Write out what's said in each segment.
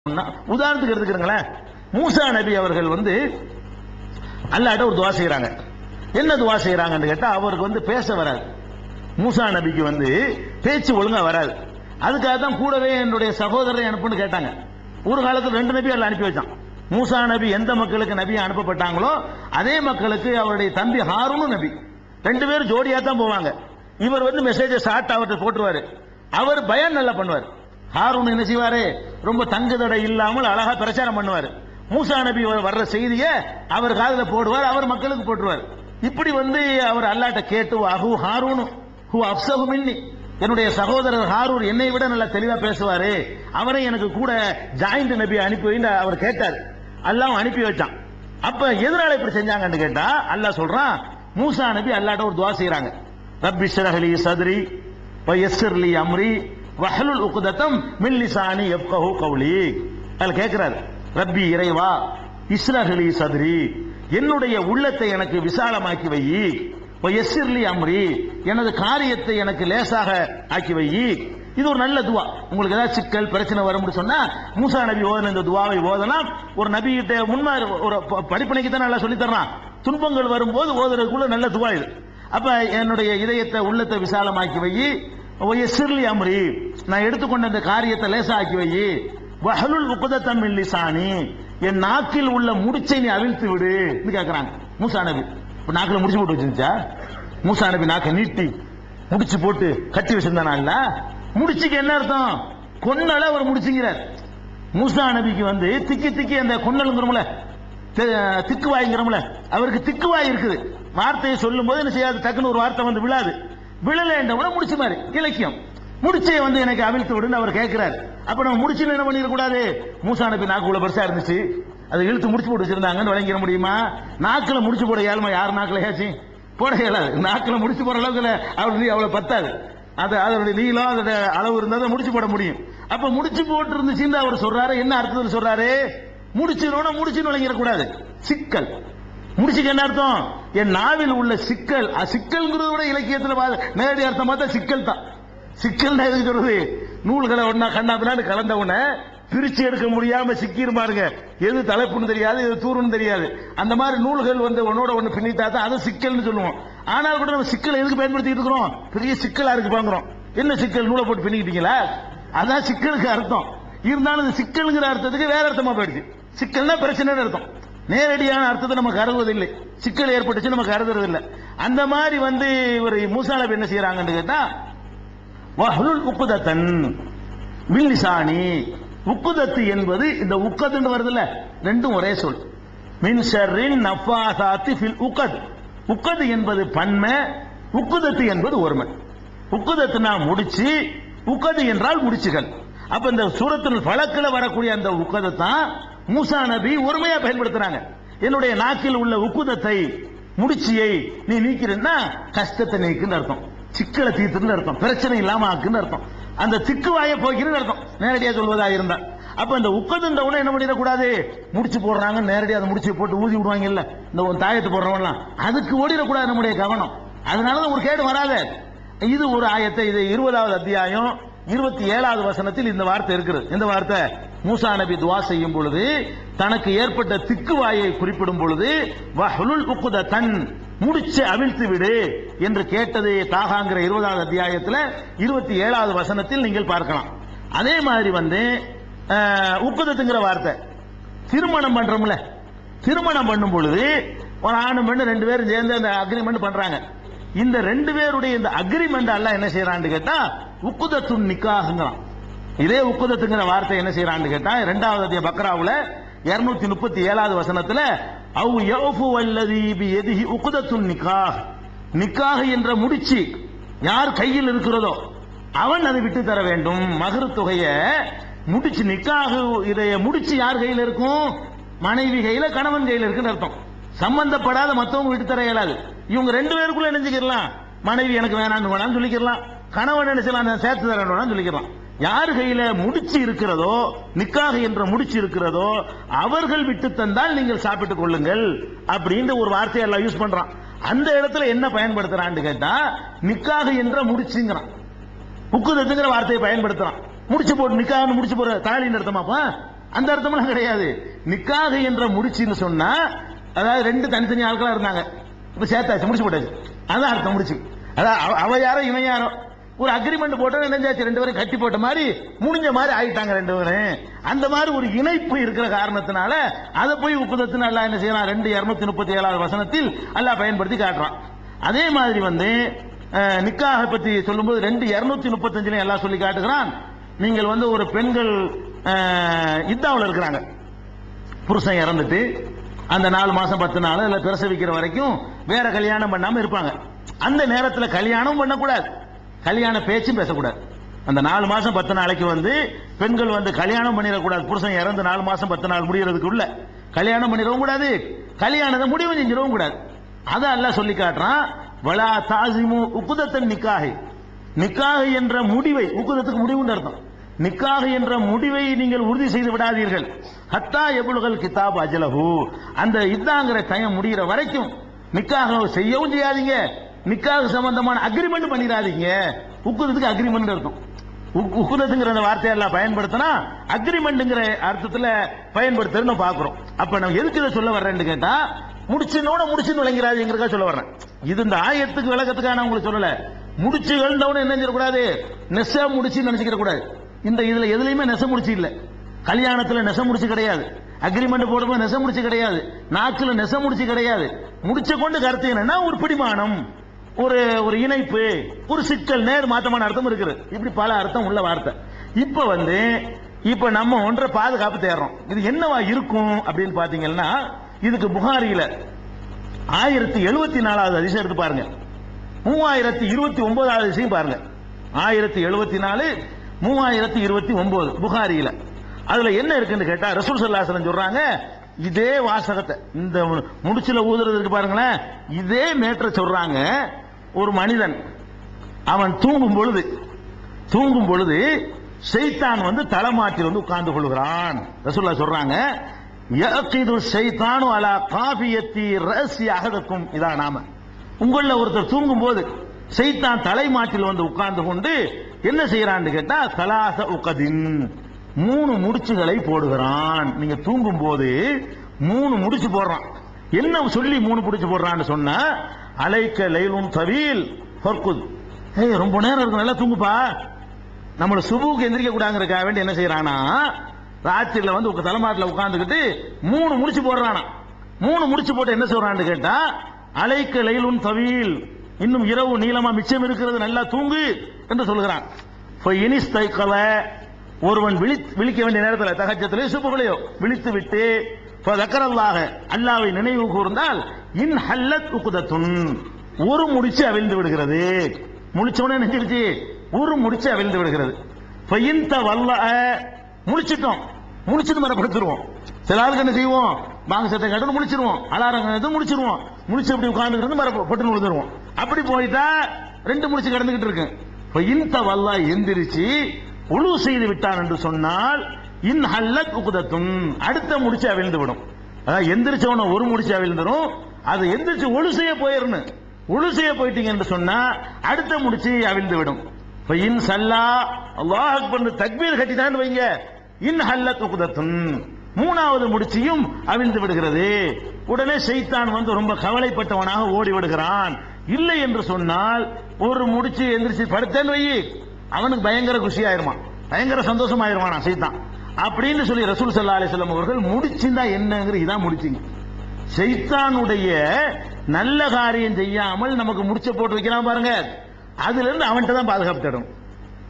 உதாரணத்துக்கு எடுத்துக்கிறீங்களேன், மூசா நபி அவர்கள் அல்லாஹ்ட்ட ஒரு துவா செய்யறாங்க. என்ன துவா செய்யறாங்கன்னு கேட்டா, அவருக்கு பேச வராது. மூசா நபிக்கு பேச்சு ஒழுங்கா வராது. அதுக்காக தான் கூடவே என்னுடைய சகோதரரை அனுப்புன்னு கேட்டாங்க. ஒரு காலத்தில் 2 நபி அல்லாஹ் அனுப்பி வச்சான். மூசா நபி எந்த மக்களுக்கு நபியை அனுப்பப்பட்டாங்களோ அதே மக்களுக்கு அவருடைய தம்பி ஹாரூனும் நபி. 2 பேரும் ஜோடியா தான் போவாங்க. இவர் மெசேஜை ஷார்ட் அவர்கிட்ட போட்டுருவாரு. அவர் பயான் நல்லா பண்ணுவார். ஹாரூன் என்ன செய்வாரு, ரொம்ப தங்குதடை இல்லாமல் அழகா பிரச்சாரம் பண்ணுவார். மூசா நபி வர்ற செய்தியை அவர் காதுல போடுவார், அவர் மக்களுக்கு போட்டுருவார். இப்படி அவர் அல்லாஹ்ட்ட கேட்டு அஹு ஹாரூன் ஹு அஃப்ஸஹு மின்னி, என்னுடைய சகோதரர் ஹாரூன் என்னை விட நல்லா தெளிவா பேசுவாரு, அவரை எனக்கு கூட ஜாயிண்ட் நபி அனுப்பி வைன்னு அவர் கேட்டார். அல்லாஹ் அனுப்பி வச்சான். அப்ப எதனால இப்படி செஞ்சாங்கன்னு கேட்டா, அல்லாஹ் சொல்றான், மூசா நபி அல்லாஹ்ட்ட ஒரு துஆ செய்றாங்க. ரப்பி ஷ்ரஹ் லி சத்ரி வ யஸ்ஸிர் லி அம்ரி வஹ்லுல் உக்ததம் மின் லிசானி யஃப்கஹு கௌலி. அல்லாஹ் கேக்குறாரு, ரப்பி இறைவா, இஸ்ரஹ் லி சத்ரி, என்னுடைய உள்ளத்தை எனக்கு விசாலமாக்கி வை, வ யஸ்ஸிர் லி அம்ரி, எனது காரியத்தை எனக்கு லேசாக ஆக்கி வை. இது ஒரு நல்ல துவா. உங்களுக்கு ஏதாவது சிக்கல் பிரச்சனை வரும்னு சொன்னா மூசா நபி ஓதுன இந்த துவாவை ஓதலாம். ஒரு நபி கிட்ட முன்மாதிரி ஒரு படிப்பனைக்கு தான் நல்லா சொல்லி தர்றான். துன்பங்கள் வரும்போது ஓதுறதுக்குள்ள நல்ல துவா இது. அப்ப என்னுடைய இதயத்தை உள்ளத்தை விசாலமாக்கி வை, சிறுலி அம்ரி, நான் எடுத்துக்கொண்ட இந்த காரியத்தை லேசாக்கி வை, வஹலுல் உக்ததம் மின் லிசானி, என் நாக்கில் உள்ள முடிச்சை நீ அவிழ்த்து விடு கேட்கிறாங்க மூசா நபி. இப்ப நாக்கில் முடிச்சு போட்டு வச்சிருந்துச்சா? மூசா நபி நாக்கை நீட்டி முடிச்சு போட்டு கட்டி வச்சிருந்தானா? முடிச்சுக்கு என்ன அர்த்தம்? கொன்னல அவர் முடிச்சுங்கிறார். மூசா நபிக்கு திக்கி திக்கி அந்த கொன்னலுங்கிறோம்ல, திக்கு வாய்ங்கிறோம்ல, அவருக்கு திக்கு வாய் இருக்குது. வார்த்தையை சொல்லும் போது என்ன செய்யாது, டக்குன்னு ஒரு வார்த்தை விழாது. விழலேண்டவன முடிச்சு மாதிரி இலக்கியம். முடிச்சை எனக்கு அவிழ்த்து விடுன்னு அவர் கேட்கிறார். அப்ப நம்ம முடிச்சு என்ன பண்ணிட கூடாது? மூசா நபி நாக்கு உள்ள பெருசா இருந்துச்சு, அதை இழுத்து முடிச்சு போட்டு வச்சிருந்தாங்கன்னு வழங்கிட முடியுமா? நாக்குல முடிச்சு போட இயலுமா? யார் நாக்குல ஏச்சி போட இயலாது. நாக்குல முடிச்சு போற அளவுக்கு அவருடைய அவ்வளவு பத்தாது. அதனுடைய நீளம் அதோட அளவு இருந்தால் முடிச்சு போட முடியும். அப்ப முடிச்சு போட்டு இருந்துச்சுன்னு அவர் சொல்றாரு. என்ன அர்த்தத்தில் சொல்றாரு? முடிச்சிடணும், முடிச்சுன்னு வழங்கிடக்கூடாது. சிக்கல். முடிச்சுக்கு என்ன அர்த்தம்? என் நாவில் உள்ள சிக்கல். சிக்கல்ங்கிறத விட இலக்கியத்தில் நேரடி அர்த்தம் பார்த்தா சிக்கல் தான். சிக்கல் எதுக்கு சொல்றது? நூல்களை ஒன்னா கண்ணாபின்னான்னு கலந்த உடனே பிரிச்சு எடுக்க முடியாம சிக்கிருமாருங்க. எது தலைப்புன்னு தெரியாது, எது தூருன்னு தெரியாது. அந்த மாதிரி நூல்கள் ஒன்னோட ஒண்ணு பின்னிட்டா தான் அதை சிக்கல்னு சொல்லுவோம். ஆனால் கூட நம்ம சிக்கல் எதுக்கு பயன்படுத்திட்டு இருக்கிறோம்? பெரிய சிக்கலா இருக்கு பாக்குறோம். என்ன சிக்கல்? நூலை போட்டு பின்னிக்கிட்டீங்களா? அதான் சிக்கலுக்கு அர்த்தம். இருந்தாலும் சிக்கல்ங்கிற அர்த்தத்துக்கு வேற அர்த்தமா போயிடுச்சு. சிக்கல்னா பிரச்சனை அர்த்தம். நேரடியான அர்த்தத்தை நம்ம கருதுவதில்லை. சிக்கல் ஏற்பட்டுச்சு நம்ம கருதுறது இல்லை. அந்த மாதிரி ஒரு மூசா நபி என்ன செய்யறாங்கன்னு கேட்டா, வஹ்லுல் உக்ததன் மின் லிசானி. உக்குதத்து என்பது இந்த உக்கதுன்னு வருதுல்ல, ரெண்டும் ஒரே சொல். மின் ஷர்ரின் நஃபாசாத்தி ஃபில் உக்கத். உக்கது என்பது பன்மை, உக்குதத்து என்பது ஒருமை. உக்குதத்துனா முடிச்சு, உக்கது என்றால் முடிச்சுகள். அப்ப இந்த சூரத்துல் ஃபலக்ல வரக்கூடிய அந்த உக்கதத்தான் மூசா நபி ஒருமையா பயன்படுத்துறாங்க. என்னுடைய நாக்கில் உள்ள உக்குதத்தை, முடிச்சியை நீ நீக்கிறன்னா கஷ்டத்தை நீக்குன்னு அர்த்தம், சிக்கலை தீர்த்துன்னு அர்த்தம், பிரச்சனை இல்லாம ஆக்குன்னு அர்த்தம், அந்த திக்குவாய போய்க்கிறன்னு அர்த்தம் நேரடியா சொல்வதா இருந்தா. அப்ப இந்த உட்கார்ந்த உடனே என்ன பண்ணிடக்கூடாது? முடிச்சு போடுறாங்க நேரடியா அதை முடிச்சு போட்டு ஊதி விடுவாங்க இல்ல, இந்த தாயத்து போடுறவங்கலாம், அதுக்கு ஓடிடக்கூடாது நம்முடைய கவனம். அதனாலதான் ஒரு கேடு வராது. இது ஒரு ஆயத்தை. இது 20வது அத்தியாயம் 27வது வசனத்தில் இந்த வார்த்தை இருக்கிறது. இந்த வார்த்தை மூசா நபி துவா செய்யும் பொழுது தனக்கு ஏற்பட்ட திக்குவாயை குறிப்பிடும் பொழுது வஹ்லுல் உக்ததன், முடிச்சு அவிழ்த்து விடு என்று கேட்டது தாகாங்கிற 20வது அத்தியாயத்தில் 27வது வசனத்தில் நீங்கள் பார்க்கலாம். அதே மாதிரி உக்குதத்துங்கிற வார்த்தை திருமணம் பண்றோம்ல, திருமணம் பண்ணும் பொழுது ஒரு ஆணும் பெண்ணு 2 பேரும் சேர்ந்து அந்த அக்ரிமெண்ட் பண்றாங்க. இந்த 2 பேருடைய இந்த அக்ரிமெண்ட் அல்லாஹ் என்ன செய்யறான்னு கேட்டா உக்குதத்துன் நிக்காஹ்ங்கறான். இதே உக்குதத்துங்கிற வார்த்தை என்ன செய்யறான்னு கேட்டா 2வது அத்தியாயம் பக்ராவுல 237வது வசனத்துல அவ் யஃபு வல்லதி பியதிஹி உக்தத்துன் நிக்காஹ், நிக்காஹ் என்ற முடிச்சு யார் கையில் இருக்கிறதோ அவன் அதை விட்டு தர வேண்டும். மகர் தொகையை முடிச்சு, நிக்காஹ் இதைய முடிச்சு யார் கையில் இருக்கும்? மனைவி கையில, கணவன் கையில் இருக்குன்னு அர்த்தம். சம்பந்தப்படாத மத்தவங்க விட்டு தர இயலாது. இவங்க 2 பேருக்குள்ள நினைச்சுக்கலாம், மனைவி எனக்கு வேணான்னு வேணான்னு சொல்லிக்கலாம், கணவன் நினைச்சலாம் சேர்த்து தரணும் சொல்லிக்கலாம். யார் கையில முடிச்சு இருக்கிறதோ, நிக்காக என்ற முடிச்சு இருக்கிறதோ அவர்கள் விட்டு தந்தால் நீங்கள் சாப்பிட்டுக் கொள்ளுங்கள் அப்படின்ற ஒரு வார்த்தையை எல்லாம் யூஸ் பண்றான். அந்த இடத்துல என்ன பயன்படுத்துறான்னு கேட்டா நிக்காக என்ற முடிச்சுங்கிறான். உக்குதத்துங்கிற வார்த்தையை பயன்படுத்துறான். முடிச்சு போட்டு நிக்காக முடிச்சு போற தாலின்னு அர்த்தமாப்பா. அந்த அர்த்தம்லாம் கிடையாது. நிக்காக என்ற முடிச்சுன்னு சொன்னா அதாவது ரெண்டு தனித்தனி ஆட்களா இருந்தாங்க, இப்ப சேர்த்தாச்சு, முடிச்சு போட்டாச்சு, அதான் அர்த்தம் முடிச்சு. அதாவது அவ யாரோ இவன் யாரோ ஒரு அக்ரிமெண்ட் போட்டோம், நினைஞ்சாச்சு, ரெண்டு பேரும் கட்டி போட்ட மாதிரி முடிஞ்ச மாதிரி ஆயிட்டாங்க ரெண்டு பேரும். அந்த மாதிரி ஒரு இணைப்பு இருக்கிற காரணத்தினால அதை போய் உக்குதத்துன்னு அல்லாஹ் என்ன செய்யலாம், 2:237 வசனத்தில் அல்லாஹ் பயன்படுத்தி காட்டுறான். அதே மாதிரி வந்து நிக்காக பத்தி சொல்லும்போது 2:235 எல்லாம் சொல்லி காட்டுகிறான். நீங்கள் வந்து ஒரு பெண்கள் இத்தாவில் இருக்கிறாங்க, புருஷன் இறந்துட்டு அந்த 4 மாசம் 10 நாள் இல்ல பிரசவிக்கிற வரைக்கும் வேற கல்யாணம் பண்ணாம இருப்பாங்க. அந்த நேரத்தில் கல்யாணம் பண்ணக்கூடாது, கல்யாண பேச்சும் பேசக்கூடாது. அந்த 4 மாசம் 10 நாளைக்கு வந்து பெண்கள் வந்து கல்யாணம் பண்ணிடக்கூடாது. புருஷன் இறந்து 4 மாசம் 10 நாள் முடியறதுக்கு உள்ள கல்யாணம் பண்ணிடவும் கூடாது, கல்யாணத்தை முடிவு செஞ்சிடவும் கூடாது. அதை அல்லாஹ் சொல்லி காட்டுறான். வலா தாசிமு உக்குதத்தன் நிக்காஹி, நிக்காஹ் என்ற முடிவை, உக்குதத்துக்கு முடிவுன்னு அர்த்தம், நிக்காஹ் என்ற முடிவை நீங்கள் உறுதி செய்து விடாதீர்கள். ஹத்தா எபுல்கள் கிதாப் அஜலஹு, அந்த இத்தாங்கிற டைம் முடிகிற வரைக்கும் நிக்காஹ் செய்யவும் செய்யாதீங்க, நிக்காஹ் சம்பந்தமான அக்ரிமெண்ட் பண்ணிடாதீங்க. உக்குதத்துக்கு அக்ரிமெண்ட் அர்த்தம். உக்குதத்துங்கிற அந்த வார்த்தையெல்லாம் பயன்படுத்தினா அக்ரிமெண்ட்ங்கிற அர்த்தத்தில் பயன்படுத்துறதுன்னு பார்க்கிறோம். அப்ப நம்ம எதுக்கு இதை சொல்ல வர்றேன்னு கேட்டா, முடிச்சுனோட முடிச்சுன்னு விளங்கிறாதீங்கிறதா சொல்ல வர்றேன். இது இந்த ஆயத்துக்கு விளக்கத்துக்காக நான் உங்களுக்கு சொல்லல. முடிச்சுகள் என்ன செஞ்சிடக்கூடாது, நெச முடிச்சு நினைச்சுக்கிற கூடாது. இந்த இதுல எதுலையுமே நெச முடிச்சு இல்ல, கல்யாணத்துல நெச முடிச்சு கிடையாது, அக்ரிமெண்ட் போடும்போது நெச முடிச்சு கிடையாது, நாக்குல நெச முடிச்சு கிடையாது. முடிச்ச கொண்டு கருத்து என்னன்னா ஒரு பிடிமானம், ஒரு ஒரு இணைப்பு, ஒரு சிக்கல், நேர் மாத்தமான அர்த்தம் இருக்குது. இப்படி பல அர்த்தம் உள்ள வார்த்தை. இப்ப நம்ம ஒன்றை பாதுகாப்பு தேடுறோம். இது என்னவா இருக்கும் அப்படின்னு பாத்தீங்கன்னா, இதுக்கு புகாரியில 1074வது அதிசயம் எடுத்து பாருங்க, 3029வது அதிசயம் பாருங்க. 1074 3029 புகாரியில அதுல என்ன இருக்குன்னு கேட்டா, ரசூல் ஸல்லல்லாஹு அலைஹி வஸல்லம் சொல்றாங்க, இதே வாசகத்தை இந்த முடிச்சுல ஊதுறதுக்கு பாருங்களேன், இதே மேற்ற சொல்றாங்க. ஒரு மனிதன் அவன் தூங்கும் பொழுது ஷைத்தான் வந்து தலைமாட்டில் வந்து உட்கார்ந்து கொள்கிறான். ரசூலுல்லாஹ் சொல்றாங்க, யஅகிது ஷைத்தானு அலா காஃபியத்தி ரஸி அஹதக்கும், இதான் நாம உங்கள ஒருத்தர் தூங்கும் போது ஷைத்தான் தலைமாட்டில் வந்து உட்கார்ந்து கொண்டு என்ன செய்யறான்னு கேட்டா, சலாச உகதின், 3 முடிச்சுகளை போடுகிறான். நீங்க தூங்கும் போது 3 முடிச்சு போடுறான். என்ன சொல்லி 3 முடிச்சு போடுறான்னு சொன்னா, அலைக்க லைலும் தவீல் ஃபர்குத், ஏய் ரொம்ப நேரம் இருக்கு, நல்லா தூங்குப்பா, நம்மள சுபுக்கு எந்திரிக்க கூடாதுங்கறதுக்காக வேண்டி என்ன செய்யறானா, ராத்திரில வந்து தலைமாட்டில் உட்கார்ந்துக்கிட்டு 3 முடிச்சு போடுறானா. 3 முடிச்சு போட்டு என்ன சொல்றான்னு கேட்டா, அலைக்க லைலும் தவீல், இன்னும் இரவு நீளமா மிச்சம் இருக்கிறது, நல்லா தூங்கு என்று சொல்கிறான். ஒருவன் விழிக்க வேண்டிய நேரத்தில் தஹஜ்ஜத்திலே சுபஹுலையோ விழித்து விட்டு அல்லாஹ்வை நினைவு கூர்ந்தால் இன் ஹல்லத் உக்தத்துன், ஒரு முடிச்சு அவிழ்ந்து விடுகிறது. முடிச்சவனே நெஞ்சிருச்சு, ஒரு முடிச்சு அவிழ்ந்து விடுகிறது. முடிச்சிட்டோம், முடிச்சிட்டு மரப்படுத்துருவோம். சில ஆளுக்கு என்ன செய்வோம், பாங்க சத்தம் கேட்டு முடிச்சிருவோம், அலாரம் முடிச்சிருவோம், முடிச்சு அப்படி உட்கார்ந்துக்கிட்டு மர பொட்டு விழுந்துருவோம். அப்படி போயிட்டா 2 முடிச்சு கிடந்துகிட்டு இருக்கு. இந்த வல்லா எந்திரிச்சு உழு செய்து விட்டான் என்று சொன்னால் இன் ஹல்லத் உக்தத்துன், அடுத்த முடிச்சு அவிழ்ந்து விடும். அதாவது எந்திரிச்சவன ஒரு முடிச்சு அவிழ்ந்துடும், அது எந்திரிச்சு ஒழு செய்ய போயிடணும். ஒழு செய்ய போயிட்டீங்க என்று சொன்னா அடுத்த முடிச்சு அவிழ்ந்து விடும். இன் சல்லா அல்லாஹ் அக்பர் தக்பீர் கட்டிதான் வைங்க, இன் ஹல்லத் உக்தத்துன், 3வது முடிச்சியும் அவிழ்ந்து விடுகிறது. உடனே ஷைத்தான் வந்து ரொம்ப கவலைப்பட்டவனாக ஓடி விடுகிறான். இல்லை என்று சொன்னால் ஒரு முடிச்சு எந்திரிச்சு படுத்தேன்னு வை, அவனுக்கு பயங்கர குஷி ஆயிருமா, பயங்கர சந்தோஷம் ஆயிருவானா ஷைத்தான். அப்படின்னு சொல்லி ரசூல் ஸல்லல்லாஹு அலைஹி வஸல்லம் அவர்கள் முடிச்சிருந்தா என்னங்கிற இதான் முடிச்சிங்க. ஷைத்தானுடைய நல்ல காரியம் செய்யாமல் நமக்கு முடிச்ச போட்டு வைக்கிறான் பாருங்க, அதுல இருந்து அவன்கிட்ட தான் பாதுகாப்பு தேடணும்.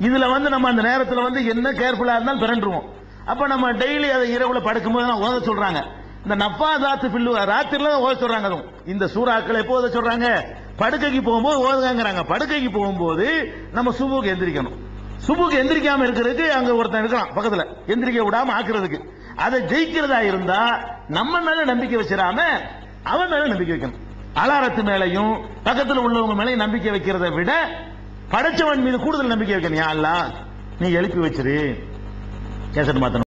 இதுல வந்து நம்ம அந்த நேரத்தில் வந்து என்ன கேர்ஃபுல்லா இருந்தாலும் பிறண்டுருவோம். அப்ப நம்ம டெய்லி அதை இரவுல படுக்கும்போது ஓத சொல்றாங்க, இந்த நஃபாதாத்து பில்லு ராத்திரில ஓத சொல்றாங்க. அதுவும் இந்த சூறாக்களை எப்போ ஓத சொல்றாங்க, படுக்கைக்கு போகும்போது ஓதுங்கிறாங்க. படுக்கைக்கு போகும்போது நம்ம சுபுக்கு எந்திரிக்கணும். சுபுக்கு எந்திரிக்காம இருக்கிறதுக்கு அங்க ஒருத்தன் இருக்கான் பக்கத்துல, எந்திரிக்க விடாம ஆக்குறதுக்கு. அதை ஜெயிக்கிறதா இருந்தா நம்ம மேல நம்பிக்கை வச்சிடாம அவன் மேல நம்பிக்கை வைக்கணும். அலாரத்து மேலையும் பக்கத்தில் உள்ளவங்க மேலையும் நம்பிக்கை வைக்கிறத விட படைச்சவன் மீது கூடுதல் நம்பிக்கை வைக்கணும். யா அல்லாஹ் நீ எழுப்பி வச்சிரு, கேசட் மாத்தணும்.